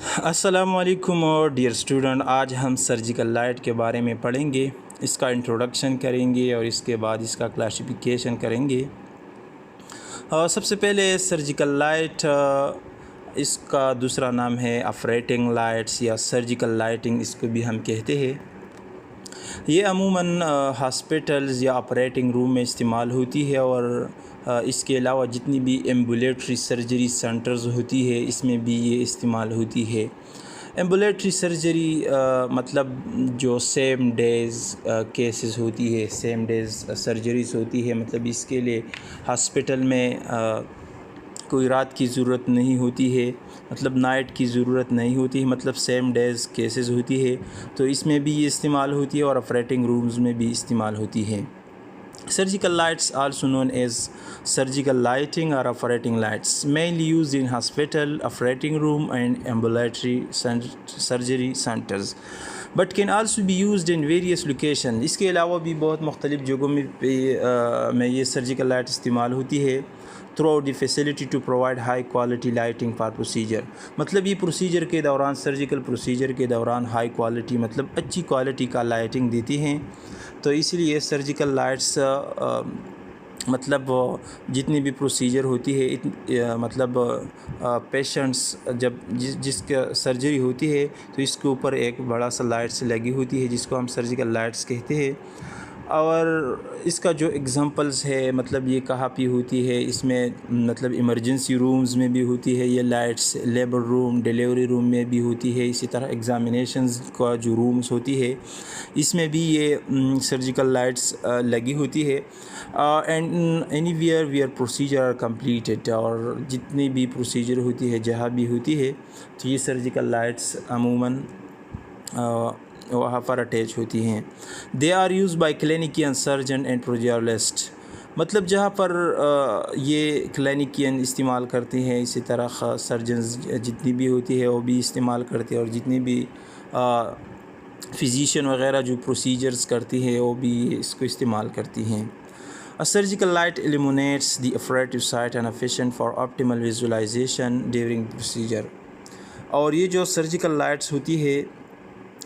السلام علیکم اور ڈیئر اسٹوڈنٹ، آج ہم سرجیکل لائٹ کے بارے میں پڑھیں گے، اس کا انٹروڈکشن کریں گے اور اس کے بعد اس کا کلاسیفیکیشن کریں گے۔ سب سے پہلے سرجیکل لائٹ، اس کا دوسرا نام ہے آپریٹنگ لائٹس یا سرجیکل لائٹنگ، اس کو بھی ہم کہتے ہیں۔ یہ عموماً ہاسپٹلز یا آپریٹنگ روم میں استعمال ہوتی ہے، اور اس کے علاوہ جتنی بھی ایمبولیٹری سرجری سینٹرز ہوتی ہے اس میں بھی یہ استعمال ہوتی ہے۔ ایمبولیٹری سرجری مطلب جو سیم ڈیز کیسز ہوتی ہے، سیم ڈیز سرجریز ہوتی ہے، مطلب اس کے لیے ہاسپٹل میں کوئی رات کی ضرورت نہیں ہوتی ہے، مطلب نائٹ کی ضرورت نہیں ہوتی ہے، مطلب سیم ڈیز کیسز ہوتی ہے، تو اس میں بھی یہ استعمال ہوتی ہے اور آپریٹنگ رومز میں بھی استعمال ہوتی ہے۔ Surgical lights, also known as surgical lighting or operating lights, mainly used in hospital, operating room and ambulatory surgery centers, but can also be used in various locations. اس کے علاوہ بھی بہت مختلف جگہوں میں یہ سرجیکل لائٹ استعمال ہوتی ہے throughout the facility to provide high quality lighting for procedure. مطلب یہ پروسیجر کے دوران، سرجیکل پروسیجر کے دوران ہائی کوالٹی مطلب اچھی کوالٹی کا لائٹنگ دیتی ہیں، تو اس لیے سرجیکل لائٹس مطلب جتنی بھی پروسیجر ہوتی ہے، مطلب پیشنٹس جب جس کا سرجری ہوتی ہے تو اس کے اوپر ایک بڑا سا لائٹس لگی ہوتی ہے جس کو ہم سرجیکل لائٹس کہتے ہیں۔ اور اس کا جو اگزامپلز ہے، مطلب یہ کہاں پہ ہوتی ہے، اس میں مطلب ایمرجنسی رومز میں بھی ہوتی ہے یہ لائٹس، لیبر روم، ڈیلیوری روم میں بھی ہوتی ہے، اسی طرح ایگزامینیشنز کا جو رومز ہوتی ہے اس میں بھی یہ سرجیکل لائٹس لگی ہوتی ہے۔ And anywhere procedure are completed, اور جتنی بھی پروسیجر ہوتی ہے جہاں بھی ہوتی ہے تو یہ سرجیکل لائٹس عموماً وہاں پر اٹیچ ہوتی ہیں۔ They are used by clinician surgeon and proctologist, مطلب جہاں پر یہ کلینیکین استعمال کرتے ہیں، اسی طرح سرجنز جتنی بھی ہوتی ہے وہ بھی استعمال کرتے ہیں، اور جتنی بھی فزیشین وغیرہ جو پروسیجرز کرتی ہیں وہ بھی اس کو استعمال کرتی ہیں۔ A surgical light illuminates the operative site and efficient for optimal visualization during the procedure. اور یہ جو سرجیکل لائٹس ہوتی ہے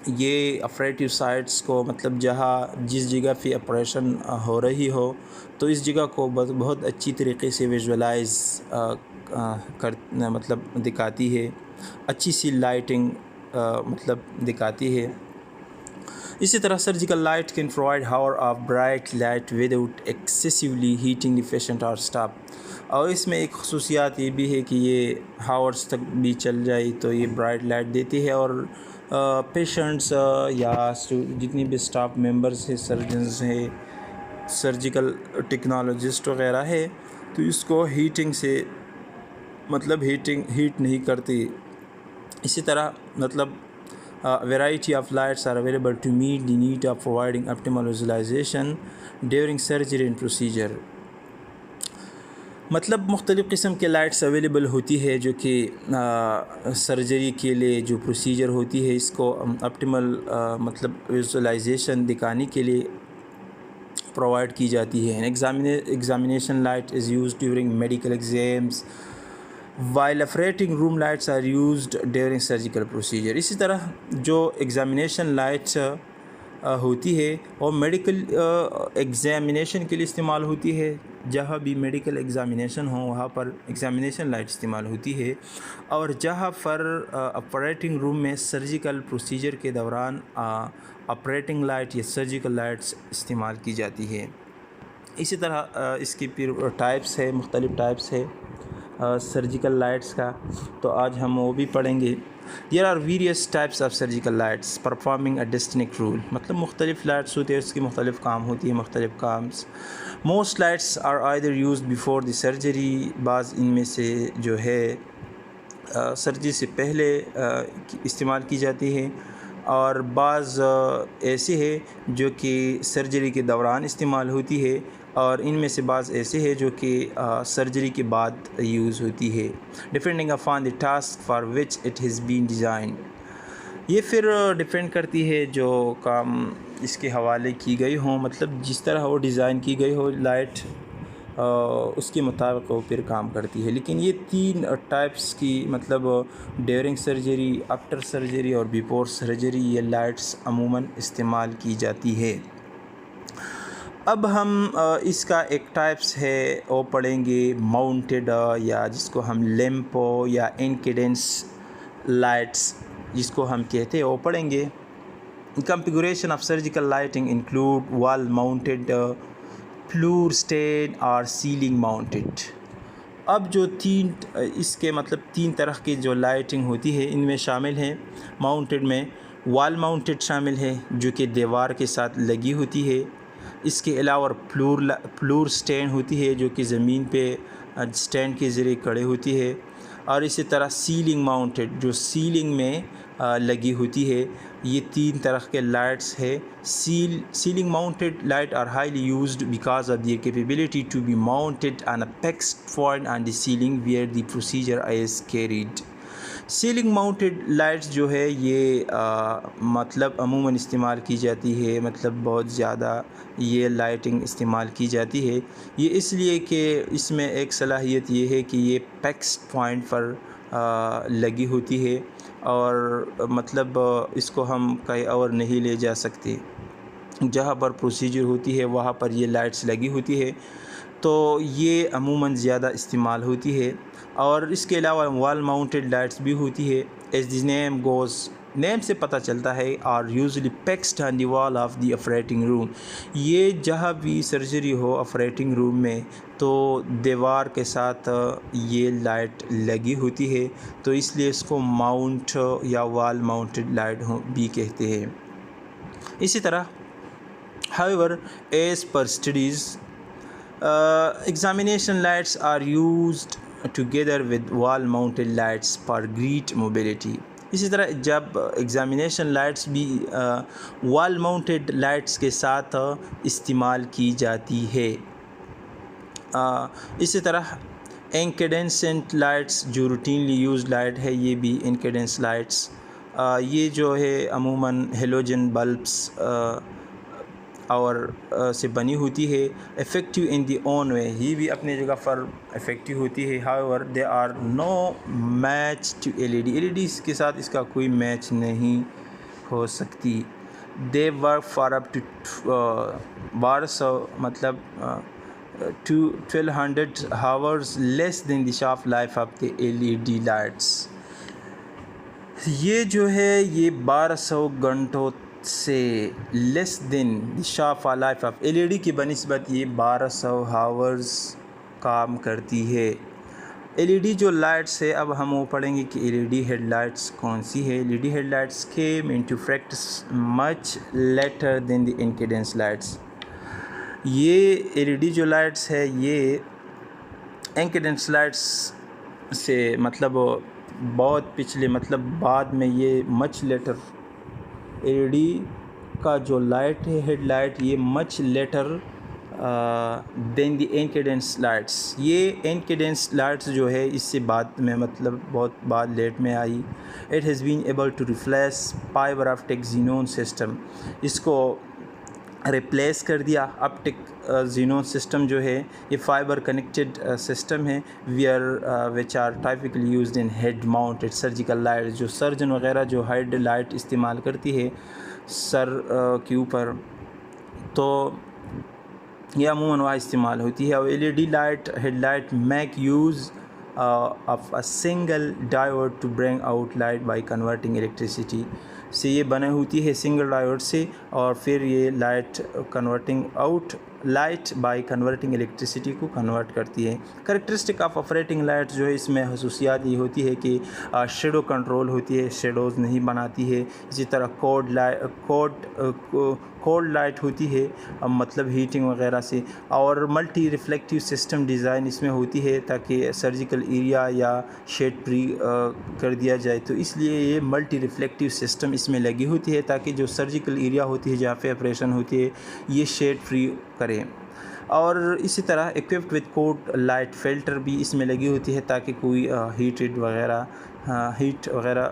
یہ آپریٹیو سائٹس کو، مطلب جس جگہ پہ آپریشن ہو رہی ہو تو اس جگہ کو بہت اچھی طریقے سے ویژولائز مطلب دکھاتی ہے، اچھی سی لائٹنگ مطلب دکھاتی ہے۔ اسی طرح surgical light can provide hours of bright light without excessively heating the patient اور اسٹاف، اور اس میں ایک خصوصیات یہ بھی ہے کہ یہ ہاورس تک بھی چل جائے تو یہ برائٹ لائٹ دیتی ہے، اور پیشنٹس یا جتنی بھی اسٹاف ممبرس ہیں، سرجنز ہیں، سرجیکل ٹیکنالوجسٹ وغیرہ ہے تو اس کو ہیٹنگ سے مطلب ہیٹ نہیں کرتی۔ اسی طرح مطلب variety of lights are available to meet the need of providing optimal visualization during surgery and procedure. مطلب مختلف قسم کے لائٹس اویلیبل ہوتی ہے جو کہ سرجری کے لیے جو پروسیجر ہوتی ہے اس کو اپٹیمل مطلب ویژولائزیشن دکھانے کے لیے پرووائڈ کی جاتی ہے۔ Examination light is used during medical exams while operating room lights are used during surgical procedure. اسی طرح جو ایگزامینیشن لائٹ ہوتی ہے وہ میڈیکل ایگزامینیشن کے لیے استعمال ہوتی ہے، جہاں بھی میڈیکل ایگزامینیشن ہو وہاں پر ایگزامینیشن لائٹ استعمال ہوتی ہے، اور جہاں پر آپریٹنگ روم میں سرجیکل پروسیجر کے دوران آپریٹنگ لائٹ یا سرجیکل لائٹس استعمال کی جاتی ہے۔ اسی طرح اس کی پھر ٹائپس ہے، مختلف ٹائپس ہے سرجیکل لائٹس کا، تو آج ہم وہ بھی پڑھیں گے۔ There are various types of surgical lights performing a distinct role، مطلب مختلف لائٹس ہوتی ہے، اس کی مختلف کام ہوتی ہے، مختلف comes. Most lights are either used before the surgery، بعض ان میں سے جو ہے سرجری سے پہلے استعمال کی جاتی ہے، اور بعض ایسے ہے جو کہ سرجری کے دوران استعمال ہوتی ہے، اور ان میں سے بعض ایسے ہے جو کہ سرجری کے بعد یوز ہوتی ہے، depending upon the task for which it has been design. یہ پھر ڈپینڈ کرتی ہے جو کام اس کے حوالے کی گئی ہوں، مطلب جس طرح وہ ڈیزائن کی گئی ہو لائٹ اس کے مطابق وہ پھر کام کرتی ہے. لیکن یہ 3 ٹائپس کی مطلب ڈیورنگ سرجری، آفٹر سرجری اور بیفور سرجری یہ لائٹس عموماً استعمال کی جاتی ہے. اب ہم اس کا ایک ٹائپس ہے وہ پڑھیں گے ماؤنٹیڈ، یا جس کو ہم لیمپو یا انکیڈنس لائٹس جس کو ہم کہتے ہیں وہ پڑھیں گے. کنفیگوریشن آف سرجیکل لائٹنگ انکلوڈ وال ماؤنٹیڈ، فلور اسٹینڈ اور سیلنگ ماؤنٹیڈ. اب جو اس کے مطلب 3 طرح کی جو لائٹنگ ہوتی ہے ان میں شامل ہیں. ماؤنٹیڈ میں وال ماؤنٹیڈ شامل ہے جو کہ دیوار کے ساتھ لگی ہوتی ہے. اس کے علاوہ فلور اسٹینڈ ہوتی ہے جو کہ زمین پہ اسٹینڈ کے ذریعے کھڑے ہوتی ہے. اور اسی طرح سیلنگ ماؤنٹیڈ جو سیلنگ میں لگی ہوتی ہے. یہ 3 طرح کے لائٹس ہے. Ceiling mounted light are highly used because of their capability to be mounted on a fixed point on the ceiling where the procedure is carried. Ceiling mounted lights جو ہے یہ مطلب عموماً استعمال کی جاتی ہے، مطلب بہت زیادہ یہ لائٹنگ استعمال کی جاتی ہے. یہ اس لیے کہ اس میں ایک صلاحیت یہ ہے کہ یہ فکسڈ پوائنٹ پر لگی ہوتی ہے اور مطلب اس کو ہم کہیں اور نہیں لے جا سکتے. جہاں پر پروسیجر ہوتی ہے وہاں پر یہ لائٹس لگی ہوتی ہے تو یہ عموماً زیادہ استعمال ہوتی ہے. اور اس کے علاوہ وال ماؤنٹیڈ لائٹس بھی ہوتی ہے. ایز دی نیم گوز، نیم سے پتہ چلتا ہے، آر یوزلی فکسڈ آن دی وال آف دی آپریٹنگ روم. یہ جہاں بھی سرجری ہو آپریٹنگ روم میں تو دیوار کے ساتھ یہ لائٹ لگی ہوتی ہے تو اس لیے اس کو ماؤنٹ یا وال ماؤنٹیڈ لائٹ بھی کہتے ہیں. اسی طرح however as per studies examination lights are used together with wall mounted lights for great mobility. اسی طرح جب ایگزامینیشن لائٹس بھی وال ماؤنٹیڈ لائٹس کے ساتھ استعمال کی جاتی ہے. اسی طرح انکیڈنسنٹ لائٹس جو روٹینلی یوز لائٹ ہے یہ بھی انکیڈنس لائٹس یہ جو ہے عموماً ہیلوجن بلبس اور سے بنی ہوتی ہے. افیکٹو ان دی اون وے، یہ بھی اپنی جگہ پر افیکٹو ہوتی ہے. however they are no match to LED. LEDs کے ساتھ اس کا کوئی میچ نہیں ہو سکتی. they work for up to 1200 مطلب 1200 hours less than the shelf life of the LED lights. یہ جو ہے یہ 1200 گھنٹوں سے لیس دین دی شاف لائف آف LED کی بنسبت یہ 1200 ہاورز کام کرتی ہے. LED جو لائٹس ہے اب ہم وہ پڑھیں گے کہ LED ہیڈ لائٹس کون سی ہے. LED head lights came into practice much later than the incandescent lights. یہ LED جو لائٹس ہے یہ incandescent لائٹس سے مطلب بہت پچھلے مطلب بعد میں یہ مچ لیٹر LED کا جو لائٹ ہے ہیڈ لائٹ یہ مچ لیٹر دین دی انکیڈنس لائٹس. یہ انکیڈنس لائٹس جو ہے اس سے بعد میں مطلب بہت بعد لیٹ میں آئی. It has been able to replace fibre optic xenon system. اس کو ریپلیس کر دیا. آپٹک زینون سسٹم جو ہے یہ فائبر کنیکٹڈ سسٹم ہے which are typically used in head mounted surgical light. جو سرجن وغیرہ جو ہیڈ لائٹ استعمال کرتی ہے سر کے اوپر تو یہ عموماً وہاں استعمال ہوتی ہے. اور LED light head light make use of a single diode to bring out light by converting electricity. سے یہ بنے ہوتی ہے سنگل ڈائیوڈ سے اور پھر یہ light converting out light by converting electricity کو کنورٹ کرتی ہے. کریکٹرسٹک آف آپریٹنگ لائٹ جو ہے اس میں خصوصیات یہ ہوتی ہے کہ شیڈو کنٹرول ہوتی ہے، شیڈوز نہیں بناتی ہے. اسی طرح کولڈ لائٹ ہوتی ہے مطلب ہیٹنگ وغیرہ سے. اور ملٹی ریفلیکٹیو سسٹم ڈیزائن اس میں ہوتی ہے تاکہ سرجیکل ایریا یا شیڈ فری کر دیا جائے. تو اس لیے یہ ملٹی ریفلیکٹیو سسٹم اس میں لگی ہوتی ہے تاکہ جو سرجیکل ایریا ہوتی ہے جہاں پہ آپریشن ہوتی ہے یہ شیڈ فری کرے. اور اسی طرح equipped with cold light filter بھی اس میں لگی ہوتی ہے تاکہ کوئی ہیٹ وغیرہ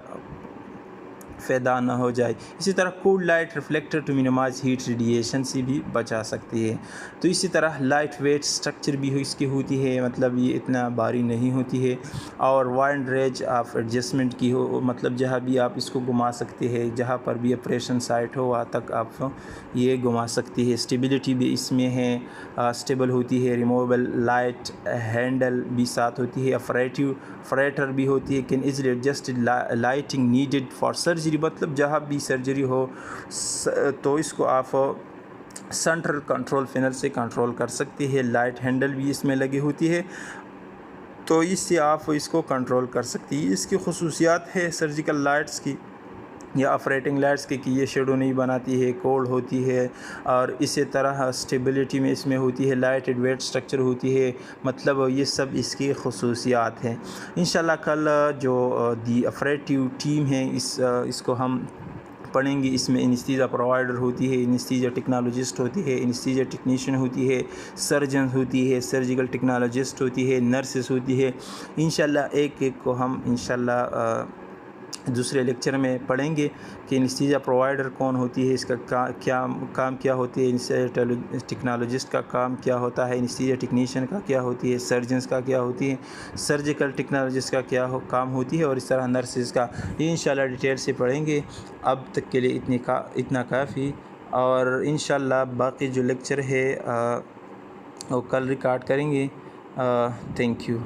پیدا نہ ہو جائے۔ اسی طرح cold light reflector to minimise heat radiation سے بھی بچا سکتی ہے۔ تو اسی طرح لائٹ ویٹ سٹرکچر بھی اس کی ہوتی ہے، مطلب یہ اتنا بھاری نہیں ہوتی ہے، اور وائڈ رینج آف ایڈجسٹمنٹ کی ہو، مطلب جہاں بھی آپ اس کو گھما سکتے ہیں، جہاں پر بھی آپریشن سائٹ ہو وہاں تک آپ یہ گھما سکتی ہے۔ اسٹیبلٹی بھی اس میں ہے، اسٹیبل ہوتی ہے، ریموویبل لائٹ ہینڈل بھی ساتھ ہوتی ہے، فریٹر بھی ہوتی ہے، can easily adjust lighting needed for surgery, مطلب جہاں بھی سرجری ہو تو اس کو آپ سینٹرل کنٹرول پینل سے کنٹرول کر سکتے ہیں۔ لائٹ ہینڈل بھی اس میں لگی ہوتی ہے، تو اس سے آپ اس کو کنٹرول کر سکتی ہیں۔ اس کی خصوصیات ہے سرجیکل لائٹس کی یا آپریٹنگ لائٹس کی کہ یہ شیڈو نہیں بناتی ہے، کولڈ ہوتی ہے، اور اسی طرح اسٹیبلٹی میں اس میں ہوتی ہے، لائٹ ویٹ سٹرکچر ہوتی ہے، مطلب یہ سب اس کی خصوصیات ہیں۔ انشاءاللہ کل جو دی آپریٹیو ٹیم ہے اس کو ہم پڑھیں گے۔ اس میں انیستھیزیا پرووائڈر ہوتی ہے، انیستھیزیا ٹیکنالوجسٹ ہوتی ہے، انیستھیزیا ٹیکنیشین ہوتی ہے، سرجن ہوتی ہے، سرجیکل ٹیکنالوجسٹ ہوتی ہے، نرسز ہوتی ہے۔ انشاءاللہ ایک ایک کو ہم انشاءاللہ دوسرے لیکچر میں پڑھیں گے کہ انیستھیزیا پرووائڈر کون ہوتی ہے، اس کا کام کیا ہوتی ہے، انیستھیزیا ٹیکنالوجسٹ کا کام کیا ہوتا ہے، انیستھیزیا ٹیکنیشین کا کیا ہوتی ہے، سرجنز کا کیا ہوتی ہے، سرجیکل ٹیکنالوجسٹ کا کیا کام ہوتی ہے، اور اس طرح نرسز کا، یہ انشاءاللہ ڈیٹیل سے پڑھیں گے۔ اب تک کے لیے اتنا کافی، اور انشاءاللہ باقی جو لیکچر ہے وہ کل ریکارڈ کریں گے۔ Thank you.